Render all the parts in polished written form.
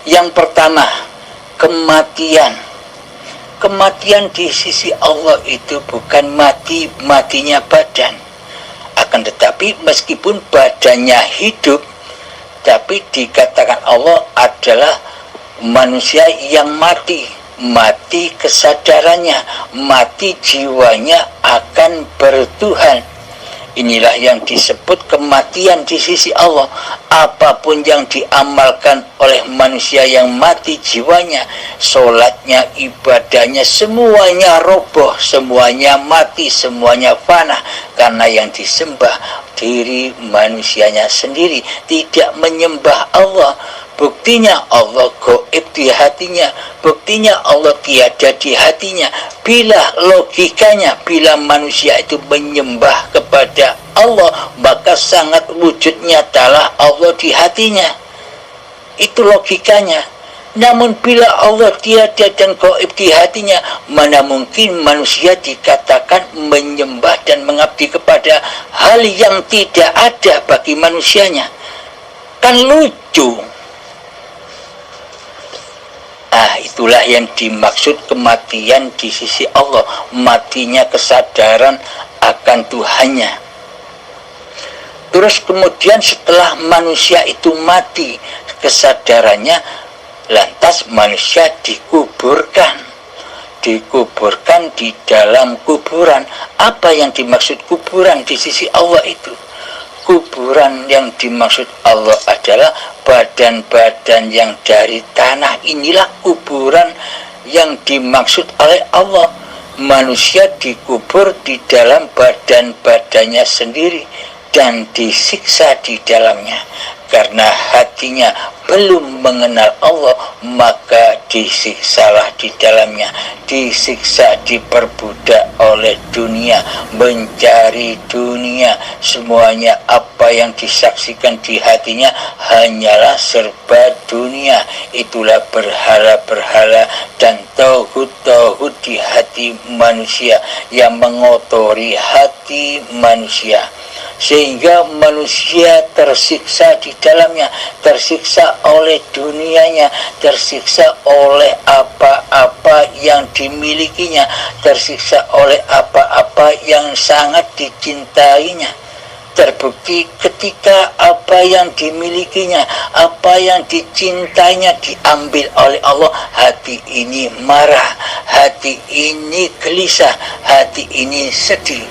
Yang pertama, kematian. Kematian di sisi Allah itu bukan matinya badan. Akan tetapi meskipun badannya hidup, tapi dikatakan Allah adalah manusia yang mati kesadarannya, mati jiwanya akan bertuhan. Inilah yang disebut kematian di sisi Allah. Apapun yang diamalkan oleh manusia yang mati jiwanya, sholatnya, ibadahnya, semuanya roboh, semuanya mati, semuanya fana. Karena yang disembah diri manusianya sendiri, tidak menyembah Allah. Buktinya Allah gaib di hatinya, buktinya Allah tiada di hatinya. Bila logikanya, bila manusia itu menyembah kepada Allah, maka sangat wujud nyatalah Allah di hatinya. Itu logikanya. Namun bila Allah tiada dan gaib di hatinya, mana mungkin manusia dikatakan menyembah dan mengabdi kepada hal yang tidak ada bagi manusianya. Kan lucu. Itulah yang dimaksud kematian di sisi Allah, matinya kesadaran akan Tuhannya. Terus kemudian setelah manusia itu mati kesadarannya, lantas manusia dikuburkan di dalam kuburan. Apa yang dimaksud kuburan di sisi Allah itu? Kuburan yang dimaksud Allah adalah badan-badan yang dari tanah. Inilah kuburan yang dimaksud oleh Allah. Manusia dikubur di dalam badan-badannya sendiri dan disiksa di dalamnya. Karena hatinya belum mengenal Allah, maka disiksalah di dalamnya. Disiksa, diperbudak oleh dunia, mencari dunia. Semuanya apa yang disaksikan di hatinya hanyalah serba dunia. Itulah berhala-berhala dan tauhid-tauhid di hati manusia yang mengotori hati manusia. Sehingga manusia tersiksa di dalamnya, tersiksa oleh dunianya, tersiksa oleh apa-apa yang dimilikinya, tersiksa oleh apa-apa yang sangat dicintainya. Terbukti ketika apa yang dimilikinya, apa yang dicintainya diambil oleh Allah, hati ini marah, hati ini gelisah, hati ini sedih.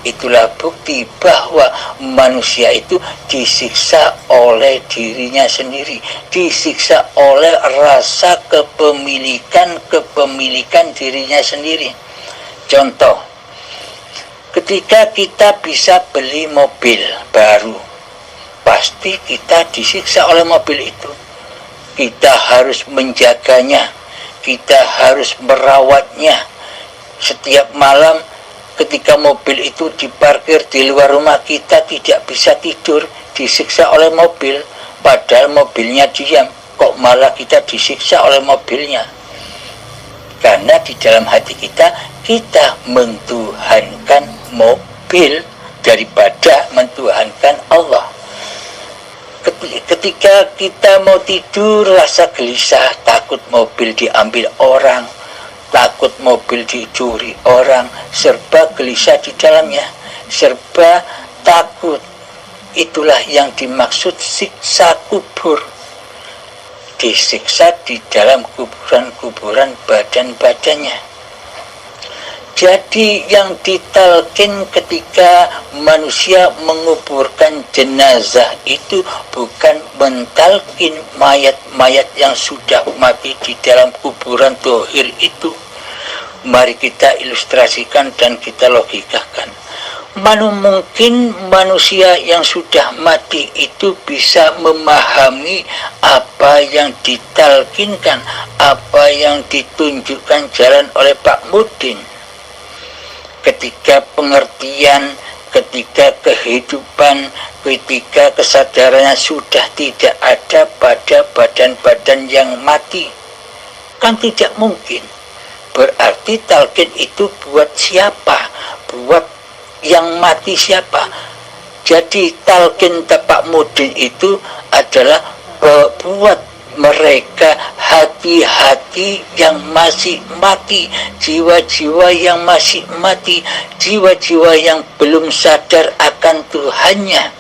Itulah bukti bahwa manusia itu disiksa oleh dirinya sendiri, disiksa oleh rasa kepemilikan dirinya sendiri. Contoh, ketika kita bisa beli mobil baru, pasti kita disiksa oleh mobil itu. Kita harus menjaganya, kita harus merawatnya. Setiap malam ketika mobil itu diparkir di luar rumah, kita tidak bisa tidur, disiksa oleh mobil, padahal mobilnya diam. Kok malah kita disiksa oleh mobilnya? Karena di dalam hati kita mentuhankan mobil daripada mentuhankan Allah. Ketika kita mau tidur, rasa gelisah, takut mobil diambil orang, takut mobil dicuri orang, serba gelisah di dalamnya, serba takut. Itulah yang dimaksud siksa kubur. Disiksa di dalam kuburan-kuburan badan-badannya. Jadi yang ditalkin ketika manusia menguburkan jenazah itu bukan mentalkin mayat-mayat yang sudah mati di dalam kuburan dohir itu. Mari kita ilustrasikan dan kita logikakan. Mana mungkin manusia yang sudah mati itu bisa memahami apa yang ditalkinkan, apa yang ditunjukkan jalan oleh Pak Mudin. Ketika pengertian, ketika kehidupan, ketika kesadarannya sudah tidak ada pada badan-badan yang mati, kan tidak mungkin. Berarti talqin itu buat siapa? Buat yang mati siapa? Jadi talqin Pak Mudin itu adalah buat mereka hati-hati yang masih mati, jiwa-jiwa yang masih mati, jiwa-jiwa yang belum sadar akan Tuhannya.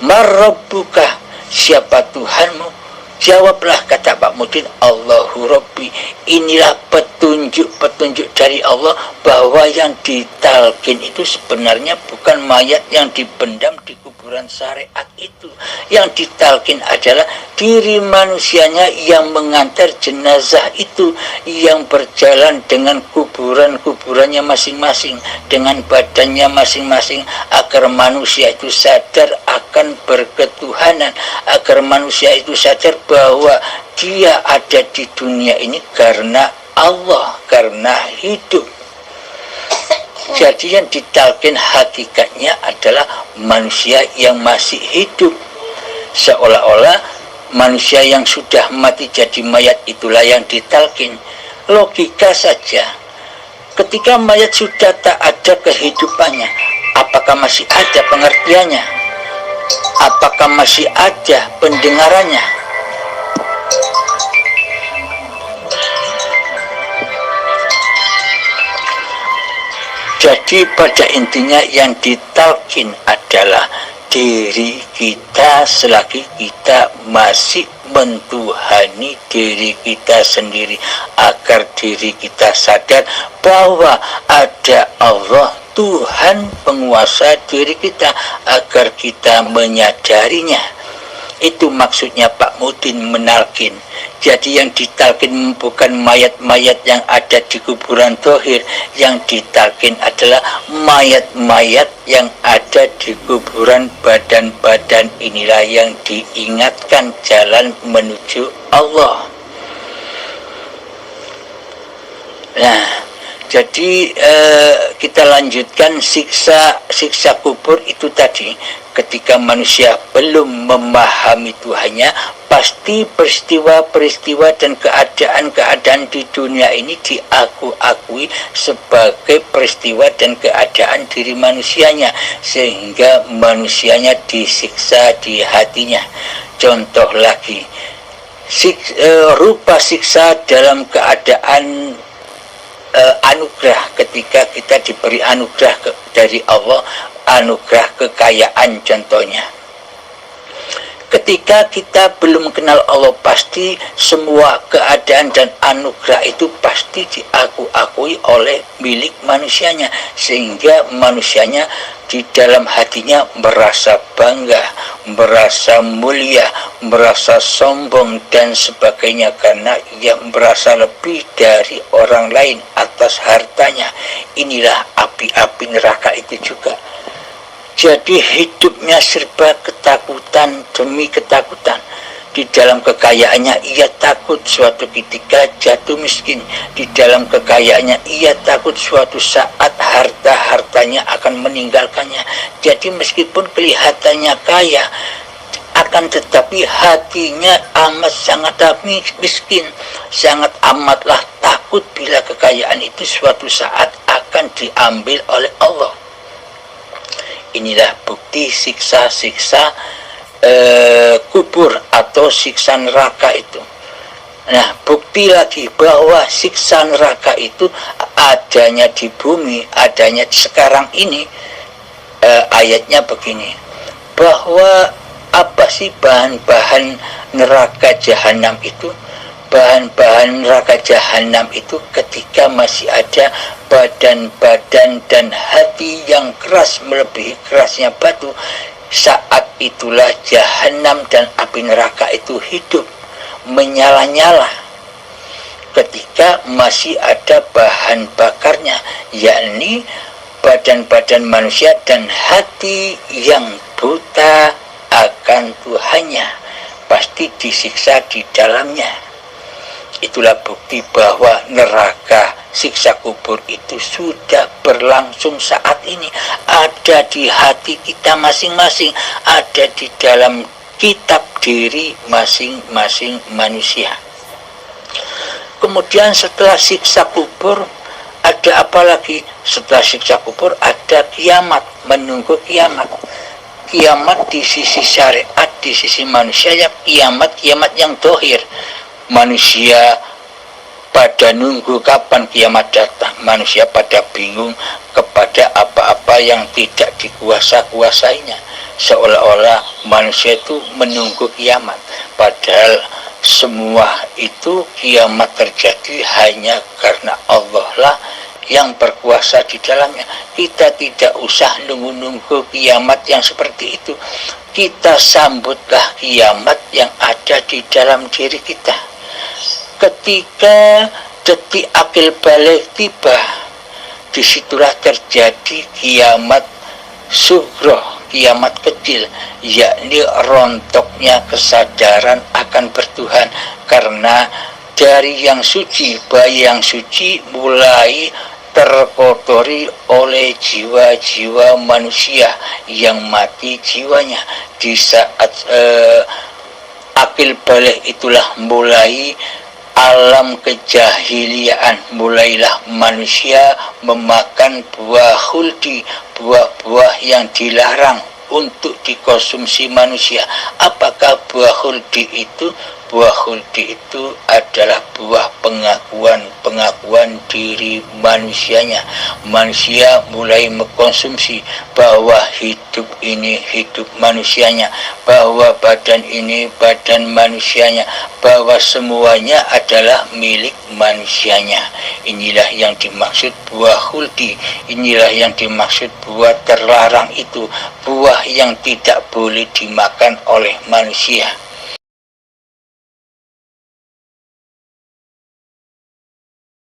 Marabbuka, siapa Tuhanmu? Jawablah, kata Pak Mudin, Allahu Rabbi. Inilah petunjuk-petunjuk dari Allah bahwa yang ditalkin itu sebenarnya bukan mayat yang dipendam di kuburan syariat itu. Yang ditalkin adalah diri manusianya yang mengantar jenazah itu, yang berjalan dengan kuburan-kuburannya masing-masing, dengan badannya masing-masing, agar manusia itu sadar akan berketuhanan, agar manusia itu sadar bahwa dia ada di dunia ini karena Allah, karena hidup. Jadi yang ditalkin hakikatnya adalah manusia yang masih hidup. Seolah-olah manusia yang sudah mati jadi mayat itulah yang ditalkin. Logika saja. Ketika mayat sudah tak ada kehidupannya, apakah masih ada pengertiannya? Apakah masih ada pendengarannya? Jadi pada intinya yang ditalkin adalah diri kita selagi kita masih mentuhani diri kita sendiri, agar diri kita sadar bahwa ada Allah, Tuhan penguasa diri kita, agar kita menyadarinya. Itu maksudnya Pak Mudin menalkin. Jadi yang ditalkin bukan mayat-mayat yang ada di kuburan dohir, yang ditalkin adalah mayat-mayat yang ada di kuburan badan-badan. Inilah yang diingatkan jalan menuju Allah. Nah, jadi kita lanjutkan siksa kubur itu tadi. Ketika manusia belum memahami Tuhannya, pasti peristiwa-peristiwa dan keadaan-keadaan di dunia ini diakui sebagai peristiwa dan keadaan diri manusianya, sehingga manusianya disiksa di hatinya. Contoh lagi, rupa siksa dalam keadaan anugerah, ketika kita diberi anugerah dari Allah, anugerah kekayaan contohnya. Ketika kita belum kenal Allah, pasti semua keadaan dan anugerah itu pasti diakui oleh milik manusianya, sehingga manusianya di dalam hatinya merasa bangga, merasa mulia, merasa sombong dan sebagainya, karena ia merasa lebih dari orang lain atas hartanya. Inilah api-api neraka itu juga. Jadi hidupnya serba ketakutan demi ketakutan. Di dalam kekayaannya ia takut suatu ketika jatuh miskin. Di dalam kekayaannya ia takut suatu saat harta-hartanya akan meninggalkannya. Jadi meskipun kelihatannya kaya, akan tetapi hatinya amat sangat miskin, sangat amatlah takut bila kekayaan itu suatu saat akan diambil oleh Allah. Inilah bukti siksa-siksa kubur atau siksa neraka itu. Nah, bukti lagi bahwa siksa neraka itu adanya di bumi, adanya sekarang ini. Ayatnya begini, bahwa apa sih bahan-bahan neraka jahanam itu? Bahan-bahan neraka jahanam itu ketika masih ada badan-badan dan hati yang keras melebihi kerasnya batu, saat itulah jahanam dan api neraka itu hidup, menyala-nyala. Ketika masih ada bahan bakarnya, yakni badan-badan manusia dan hati yang buta akan Tuhannya, pasti disiksa di dalamnya. Itulah bukti bahwa neraka siksa kubur itu sudah berlangsung saat ini. Ada di hati kita masing-masing, ada di dalam kitab diri masing-masing manusia. Kemudian setelah siksa kubur, ada apa lagi? Setelah siksa kubur ada kiamat, menunggu kiamat. Kiamat di sisi syariat, di sisi manusia, ya kiamat yang dohir. manusia pada nunggu kapan kiamat datang. Manusia pada bingung kepada apa-apa yang tidak dikuasa-kuasainya. Seolah-olah manusia itu menunggu kiamat. Padahal semua itu kiamat terjadi hanya karena Allah lah yang berkuasa di dalamnya. Kita tidak usah nunggu-nunggu kiamat yang seperti itu. Kita sambutlah kiamat yang ada di dalam diri kita. Ketika detik akil balik tiba, disitulah terjadi kiamat sughroh, kiamat kecil, yakni rontoknya kesadaran akan bertuhan. Karena dari yang suci, bayi yang suci mulai terkotori oleh jiwa-jiwa manusia yang mati jiwanya. Di saat akil balik itulah mulai alam kejahiliaan, mulailah manusia memakan buah khuldi, buah-buah yang dilarang untuk dikonsumsi manusia. Apakah buah khuldi itu? Buah khuldi itu adalah buah pengakuan diri manusianya. Manusia mulai mengkonsumsi bahwa hidup ini hidup manusianya, bahwa badan ini badan manusianya, bahwa semuanya adalah milik manusianya. Inilah yang dimaksud buah khuldi. Inilah yang dimaksud buah terlarang itu, buah yang tidak boleh dimakan oleh manusia.